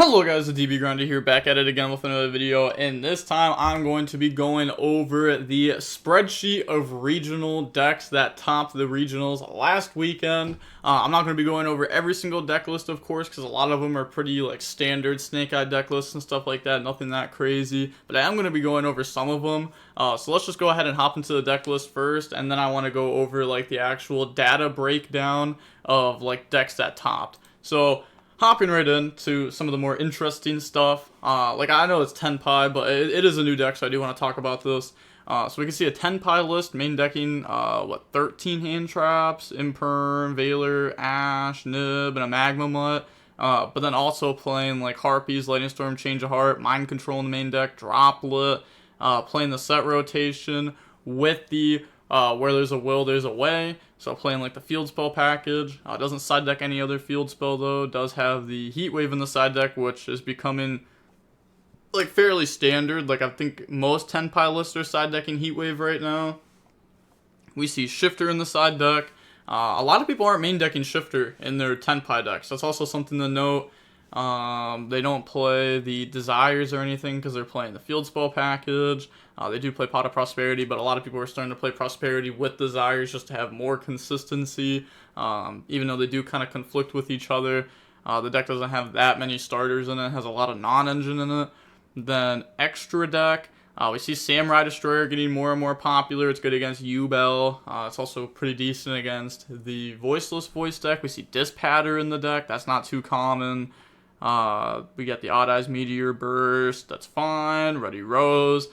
Hello guys, the DB Grinder here, back at it again with another video, and this time I'm going to be going over the spreadsheet of regional decks that topped the regionals last weekend. I'm not going to be going over every single deck list, of course, because a lot of them are pretty like standard Snake Eye deck lists and stuff like that, nothing that crazy, but I am going to be going over some of them. So let's just go ahead and hop into the deck list first, and then I want to go over like the actual data breakdown of like decks that topped. So hopping right into some of the more interesting stuff. Like I know it's 10 pi, but it is a new deck, so I do want to talk about this. So we can see a 10 pi list, main decking, 13 hand traps, Imperm, Veiler, Ash, Nib, and a Magma Mutt. But then also playing like Harpies, Lightning Storm, Change of Heart, Mind Control in the main deck, Droplet, playing the set rotation with the where there's a will, there's a way. So playing like the field spell package. Doesn't side deck any other field spell though. Does have the Heat Wave in the side deck, which is becoming like fairly standard. Like I think most 10 pi lists are side decking Heat Wave right now. We see Shifter in the side deck. A lot of people aren't main decking Shifter in their 10 pi decks. That's also something to note. They don't play the Desires or anything because they're playing the Field Spell package. They do play Pot of Prosperity, but a lot of people are starting to play Prosperity with Desires just to have more consistency, even though they do kind of conflict with each other. The deck doesn't have that many starters in it. It has a lot of non-engine in it. Then extra deck, we see Samurai Destroyer getting more and more popular. It's good against U-Bell. It's also pretty decent against the Voiceless Voice deck. We see Dispatter in the deck. That's not too common. We get the Odd Eyes Meteor Burst. That's fine. Ruddy Rose.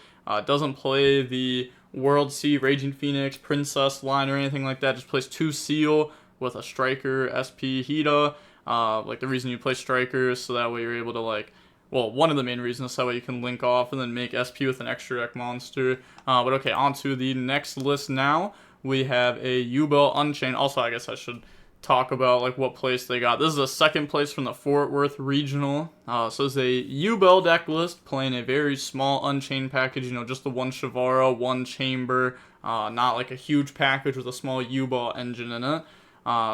Doesn't play the World Sea, Raging Phoenix, Princess line or anything like that. Just plays 2 Seal with a Striker, SP, Hida. Like the reason you play Striker is so that way you're able to like, well, one of the main reasons, so that way you can link off and then make SP with an extra deck monster. But okay, on to the next list now. We have a U-Bell Unchained. Also, I guess I should talk about like what place they got. This is a second place from the Fort Worth Regional. So it's a U-Bell deck list playing a very small Unchained package, you know, just the one Shavara, one Chamber, not like a huge package with a small U-Bell engine in it.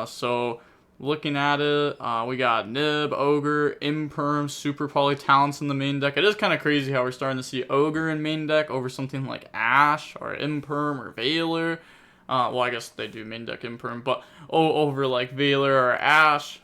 So looking at it, we got Nib, Ogre, Imperm, Super Poly Talents in the main deck. It is kind of crazy how we're starting to see Ogre in main deck over something like Ash or Imperm or Veiler. Well, I guess they do main deck Imperm, but over like Veiler or Ash.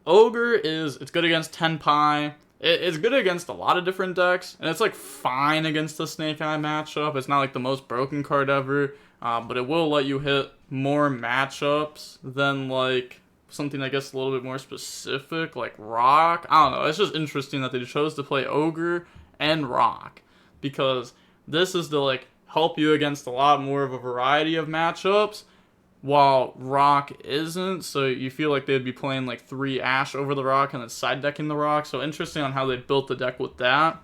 Ogre it's good against 10 pi. It's good against a lot of different decks, and it's like fine against the Snake Eye matchup. It's not like the most broken card ever, but it will let you hit more matchups than like something I guess a little bit more specific, like Rock. I don't know. It's just interesting that they chose to play Ogre and Rock, because this is to like help you against a lot more of a variety of matchups, while Rock isn't. So you feel like they'd be playing like 3 Ash over the Rock and then side decking the Rock. So interesting on how they built the deck with that.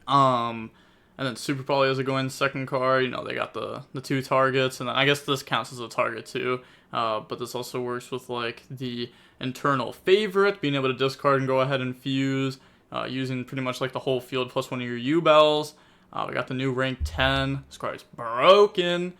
And then Super Poly as a going second card. You know, they got the 2 targets, and then I guess this counts as a target too. But this also works with like the internal favorite, being able to discard and go ahead and fuse, using pretty much like the whole field plus one of your U-Bells. We got the new rank 10. This card is broken.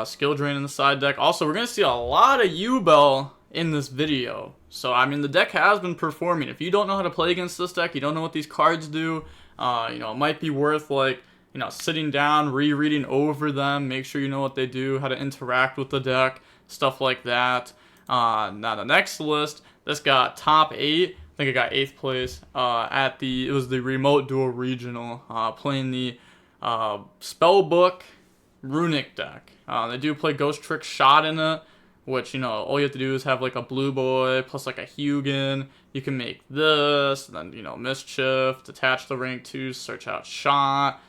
Skill Drain in the side deck. Also, we're going to see a lot of U-Bell in this video. So, I mean, the deck has been performing. If you don't know how to play against this deck, you don't know what these cards do, you know, it might be worth, like, you know, sitting down, rereading over them, make sure you know what they do, how to interact with the deck, stuff like that. Now, the next list, this got top 8. I think I got 8th place it was the Remote Duel Regional, playing the Spellbook Runic deck. They do play Ghost Trick Shot in it, which, you know, all you have to do is have like a Blue Boy plus like a Hugin. You can make this, and then, you know, Mischief, detach the rank 2, search out Shot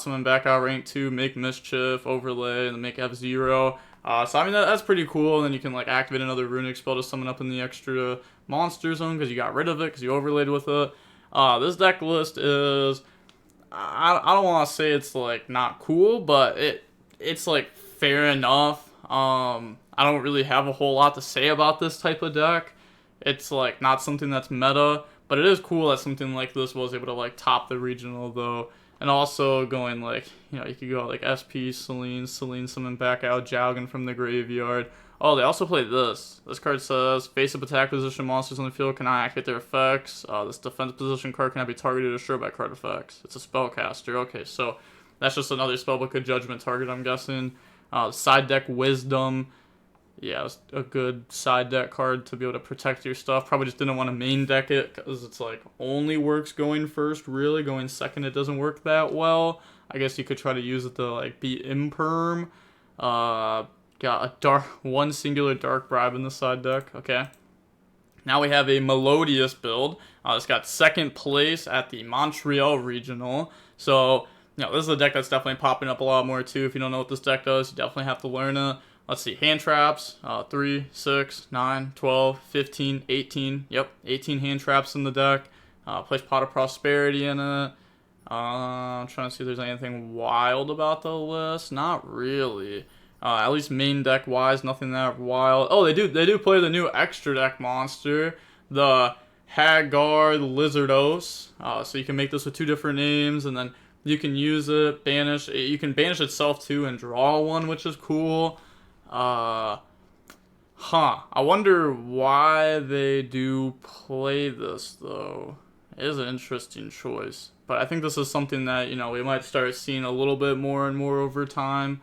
someone back out rank 2, make Mischief, overlay, and then make F0. So, I mean, that's pretty cool. And then you can, like, activate another Runic spell to summon up in the extra monster zone because you got rid of it, because you overlaid with it. This deck list is, I don't want to say it's, like, not cool, but it's, like, fair enough. I don't really have a whole lot to say about this type of deck. It's, like, not something that's meta, but it is cool that something like this was able to, like, top the regional, though. And also going, like, you know, you could go like SP, Celine summon back out Jowgen from the graveyard, Oh, they also play this. This card says, face-up attack position monsters on the field cannot activate their effects. This defense position card cannot be targeted or destroyed by card effects. It's a spellcaster. Okay, so that's just another spellbook of judgment target, I'm guessing. Side deck Wisdom. Yeah, it's a good side deck card to be able to protect your stuff. Probably just didn't want to main deck it because it's like only works going first, really. Going second, it doesn't work that well. I guess you could try to use it to like be imperm. Got a one singular dark bribe in the side deck. Okay. Now we have a Melodious build. It's got second place at the Montreal Regional. So, this is a deck that's definitely popping up a lot more too. If you don't know what this deck does, you definitely have to learn it. Let's see, hand traps, 3, 6, 9, 12, 15, 18. Yep, 18 hand traps in the deck. Place Pot of Prosperity in it. I'm trying to see if there's anything wild about the list. Not really. At least main deck wise, nothing that wild. Oh, they do play the new extra deck monster, the Hagar Lizardos. So you can make this with 2 different names, and then you can use it, banish. You can banish itself too and draw one, which is cool. I wonder why they do play this though. It is an interesting choice, but I think this is something that we might start seeing a little bit more and more over time.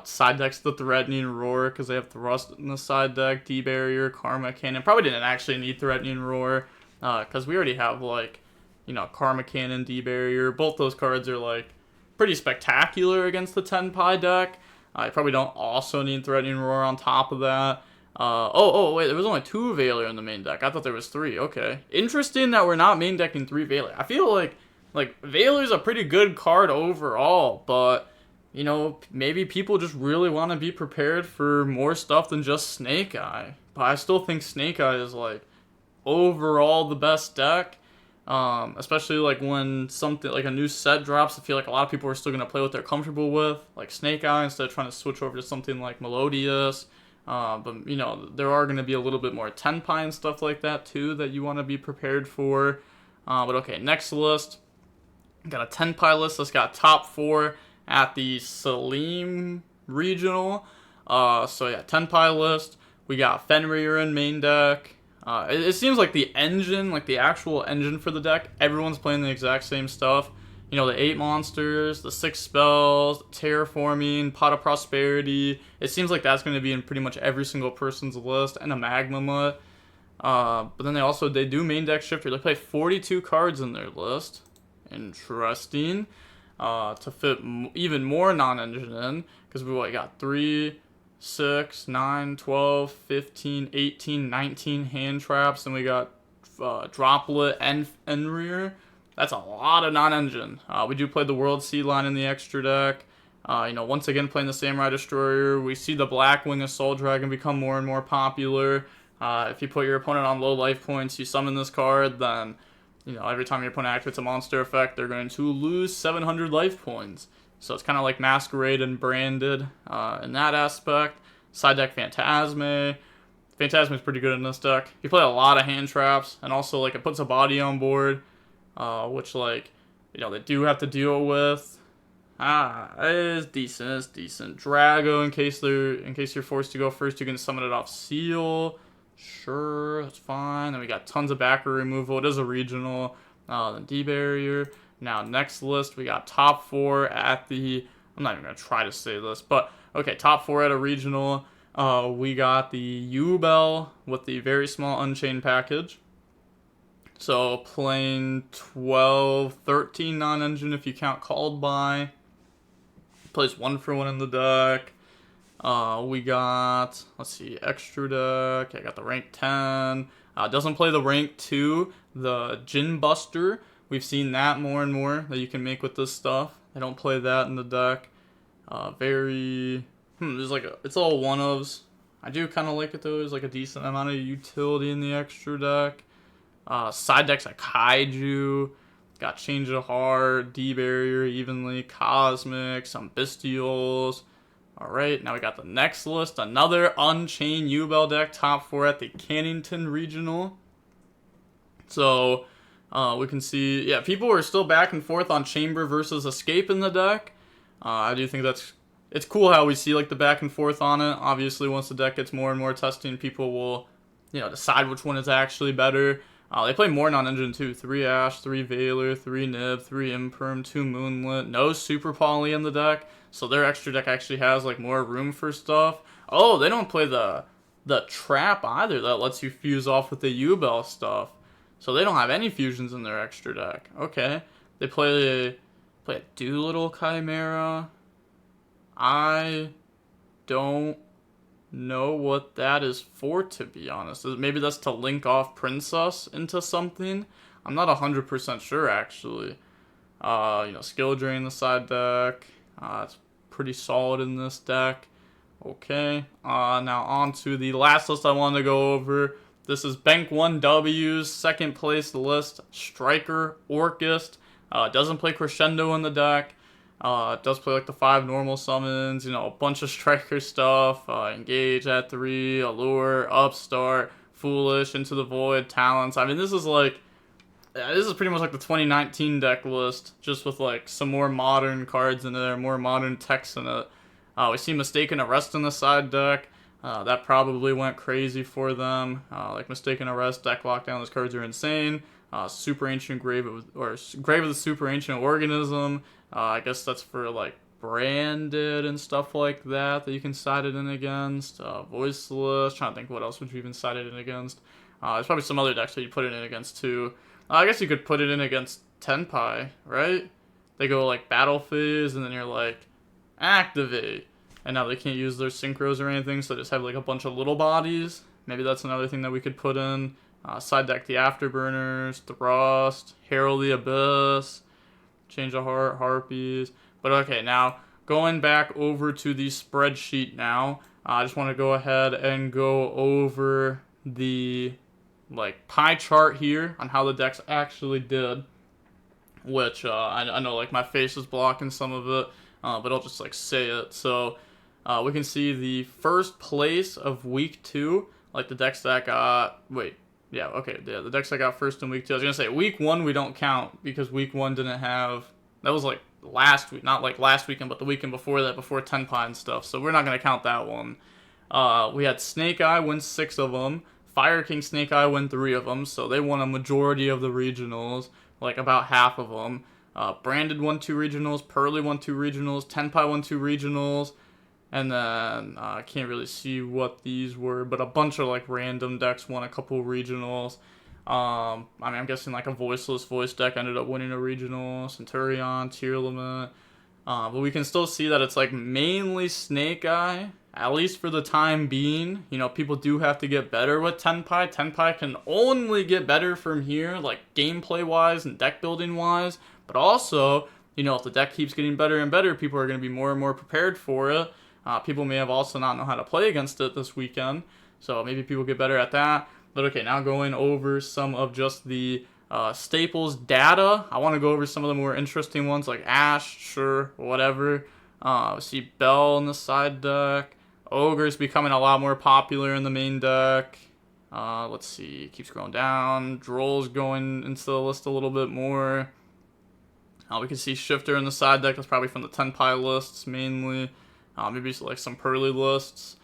Side deck's the Threatening Roar because they have Thrust in the side deck, D-Barrier, Karma Cannon. Probably didn't actually need Threatening Roar because we already have Karma Cannon, D-Barrier. Both those cards are like pretty spectacular against the 10 pie deck. I probably don't also need Threatening Roar on top of that. Wait, there was only 2 Veiler in the main deck. I thought there was 3. Okay. Interesting that we're not main decking 3 Veiler. I feel like Veiler's a pretty good card overall, but maybe people just really want to be prepared for more stuff than just Snake Eye. But I still think Snake Eye is overall the best deck. Especially when something like a new set drops, I feel like a lot of people are still going to play what they're comfortable with, like Snake Eye, instead of trying to switch over to something like Melodious. But there are going to be a little bit more 10 pie and stuff like that too that you want to be prepared for. But okay, next list. Got a 10 pie list that's got top 4 at the Salim Regional. So yeah, 10 pie list. We got Fenrir in main deck. It seems like the engine, the actual engine for the deck, everyone's playing the exact same stuff. The 8 monsters, the 6 spells, terraforming, Pot of Prosperity. It seems like that's going to be in pretty much every single person's list, and a Magma Mutt. But then they do main deck shifter. They play 42 cards in their list. Interesting. To fit even more non-engine in, because we got 3, 6, 9, 12, 15, 18, 19 hand traps, and we got Droplet and Fenrir. That's a lot of non-engine. We do play the World Seed line in the extra deck. Once again playing the Samurai Destroyer. We see the Blackwing Assault Dragon become more and more popular. If you put your opponent on low life points, you summon this card, then every time your opponent activates a monster effect, they're going to lose 700 life points. So it's kind of like Masquerade and Branded in that aspect. Side deck Phantasme. Phantasme is pretty good in this deck. You play a lot of hand traps, and also it puts a body on board, which they do have to deal with. It is decent. It's decent. Drago, in case you're forced to go first, you can summon it off seal. Sure, that's fine. Then we got tons of backer removal. It is a regional. Then D-Barrier. Now, next list, we got top 4 at the... I'm not even going to try to say this, but... Okay, top 4 at a regional. We got the U-Bell with the very small Unchained package. So, playing 12, 13 non-engine if you count Called By. Plays 1 for 1 in the deck. We got, let's see, extra deck. I got the rank 10. Doesn't play the rank 2, the Gin Buster. We've seen that more and more that you can make with this stuff. They don't play that in the deck. There's it's all one-ofs. I do kind of like it though. There's a decent amount of utility in the extra deck. Side deck's a Kaiju. Got Change of Heart, D-Barrier, Evenly, Cosmic, some Bestials. Alright, now we got the next list. Another Unchained U-Bell deck, top 4 at the Cannington Regional. So, we can see, yeah, people are still back and forth on Chamber versus Escape in the deck. I do think that's it's cool how we see like the back and forth on it. Obviously, once the deck gets more and more testing, people will, decide which one is actually better. They play more non-engine too. 3 Ash, 3 Veiler, 3 Nib, 3 Imperm, 2 Moonlit, no Super Poly in the deck. So their extra deck actually has like more room for stuff. Oh, they don't play the trap either that lets you fuse off with the U-Bell stuff. So they don't have any fusions in their extra deck. Okay. They play a Doolittle Chimera. I don't know what that is for, to be honest. Maybe that's to link off Princess into something. I'm not 100% sure, actually. Skill Drain the side deck. It's pretty solid in this deck. Okay. Now on to the last list I wanted to go over. This is Bank 1 W's second place list. Striker, Orchist. Doesn't play Crescendo in the deck. It does play like the 5 normal summons, a bunch of striker stuff, engage at 3, allure, upstart, foolish, into the void, talents. I mean, this is pretty much like the 2019 deck list, just with like some more modern cards in there, more modern text in it. We see Mistaken Arrest in the side deck. That probably went crazy for them. Like Mistaken Arrest, deck lockdown, those cards are insane. Super Ancient Grave of the Super Ancient Organism. I guess that's for like branded and stuff like that you can side it in against. Voiceless. Trying to think what else would you even side it in against. There's probably some other decks that you put it in against too. I guess you could put it in against Tenpai, right? They go like Battle Phase and then you're like activate. And now they can't use their synchros or anything, so they just have like a bunch of little bodies. Maybe that's another thing that we could put in. Side deck the Afterburners, Thrust, Herald the Abyss, Change of Heart, Harpies. But okay, now going back over to the spreadsheet now, I just want to go ahead and go over the pie chart here on how the decks actually did. Which I know like my face is blocking some of it, but I'll just say it. So we can see the first place of week 2, like the decks that got the decks that got first in week 2. I was gonna say week 1 we don't count because week 1 didn't have, that was like last week, not like last weekend, but the weekend before that, before Tenpai and stuff. So we're not gonna count that one. We had Snake Eye win 6 of them. Fire King Snake Eye win 3 of them, so they won a majority of the regionals, like about half of them. Branded won 2 regionals, Pearly won 2 regionals, Tenpai won 2 regionals, and then I can't really see what these were, but a bunch of like random decks won a couple regionals. I'm guessing like a voiceless voice deck ended up winning a regional, Centurion, Tier Limit. But we can still see that it's like mainly Snake Eye, at least for the time being. People do have to get better with Tenpai. Tenpai can only get better from here, like gameplay wise and deck building wise. But also, if the deck keeps getting better and better, people are going to be more and more prepared for it. People may have also not know how to play against it this weekend, so maybe people get better at that. But okay, now going over some of just the staples data. I want to go over some of the more interesting ones like Ash, sure, whatever. We see Bell in the side deck. Ogre's becoming a lot more popular in the main deck. Let's see, keeps going down. Droll's going into the list a little bit more. We can see Shifter in the side deck. That's probably from the Tenpai lists mainly. Maybe like some Pearly lists.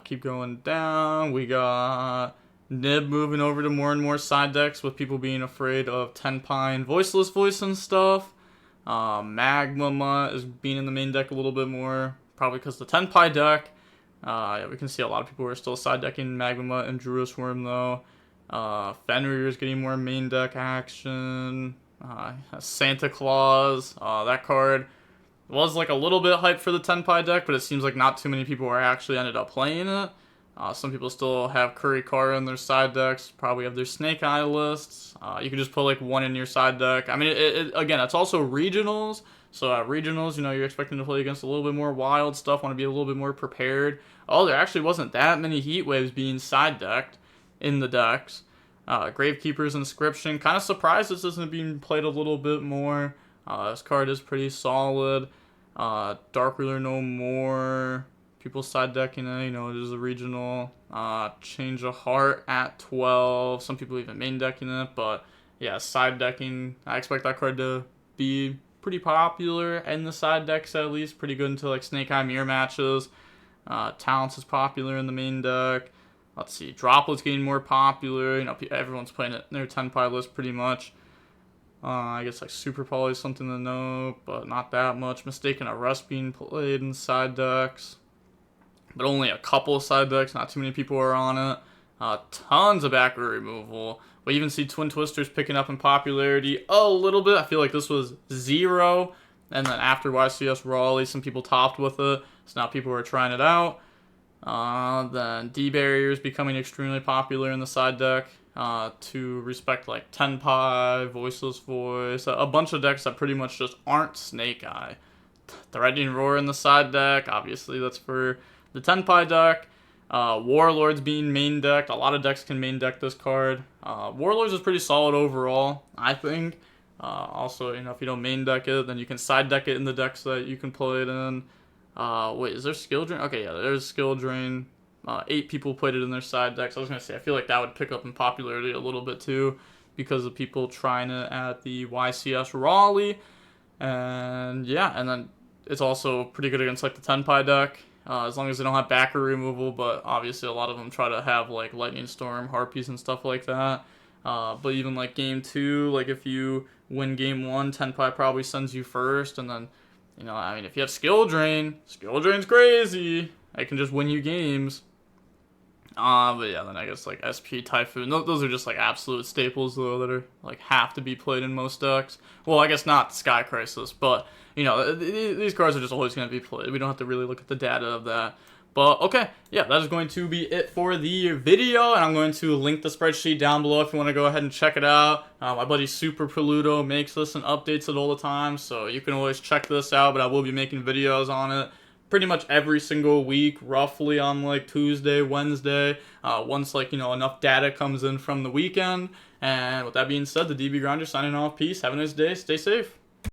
Keep going down. We got Nib moving over to more and more side decks with people being afraid of Tenpai and Voiceless Voice and stuff. Magma is being in the main deck a little bit more, probably because the Tenpai deck. We can see a lot of people are still side decking Magma and Druid Worm though. Fenrir is getting more main deck action. Santa Claus, that card was like a little bit hyped for the Tenpai deck, but it seems like not too many people are actually ended up playing it. Some people still have Kurikara in their side decks, probably have their Snake Eye lists. You can just put like one in your side deck. I mean, again, it's also regionals. So at regionals, you're expecting to play against a little bit more wild stuff, want to be a little bit more prepared. Oh, there actually wasn't that many Heat Waves being side decked in the decks. Gravekeeper's Inscription, kind of surprised this isn't being played a little bit more. This card is pretty solid. Dark Ruler No More. People side decking it, it is a regional. Change of Heart at 12. Some people even main decking it, but yeah, side decking. I expect that card to be pretty popular in the side decks at least. Pretty good into like Snake Eye Mirror matches. Talents is popular in the main deck. Let's see, Droplets getting more popular. You know, everyone's playing it in their 10-pie list pretty much. I guess like Super Poly is something to know, but not that much. Mistaken Arrest being played in side decks, but only a couple of side decks. Not too many people are on it. Tons of backer removal. We even see Twin Twisters picking up in popularity a little bit. I feel like this was 0, and then after YCS Raleigh, some people topped with it, so now people are trying it out. Then D-Barrier is becoming extremely popular in the side deck. To respect like 10-pie, Voiceless Voice, a bunch of decks that pretty much just aren't Snake Eye. Threatening Roar in the side deck, obviously that's for the 10-pie deck. Warlords being main decked, a lot of decks can main deck this card. Warlords is pretty solid overall, I think. Also, you know, if you don't main deck it, then you can side deck it in the decks that you can play it in. Wait, is there Skill Drain? Okay, yeah, there's Skill Drain. 8 people played it in their side decks. I was going to say, I feel like that would pick up in popularity a little bit too, because of people trying it at the YCS Raleigh. And yeah, and then it's also pretty good against like the 10-pie deck, as long as they don't have backer removal, but obviously a lot of them try to have like Lightning Storm, Harpies, and stuff like that. But even like game 2, like if you win game 1, 10-pie probably sends you first, and then, you know, I mean, if you have Skill Drain's crazy. I can just win you games. But yeah, then I guess like SP Typhoon, those are just like absolute staples though that are like have to be played in most decks. Well, I guess not Sky Crisis, but you know, these cards are just always going to be played. We don't have to really look at the data of that. But okay, yeah, that is going to be it for the video, and I'm going to link the spreadsheet down below if you want to go ahead and check it out. My buddy Super Peludo makes this and updates it all the time, so you can always check this out, but I will be making videos on it pretty much every single week, roughly on like Tuesday, Wednesday, once like, you know, enough data comes in from the weekend. And with that being said, the DB Grinder signing off. Peace. Have a nice day. Stay safe.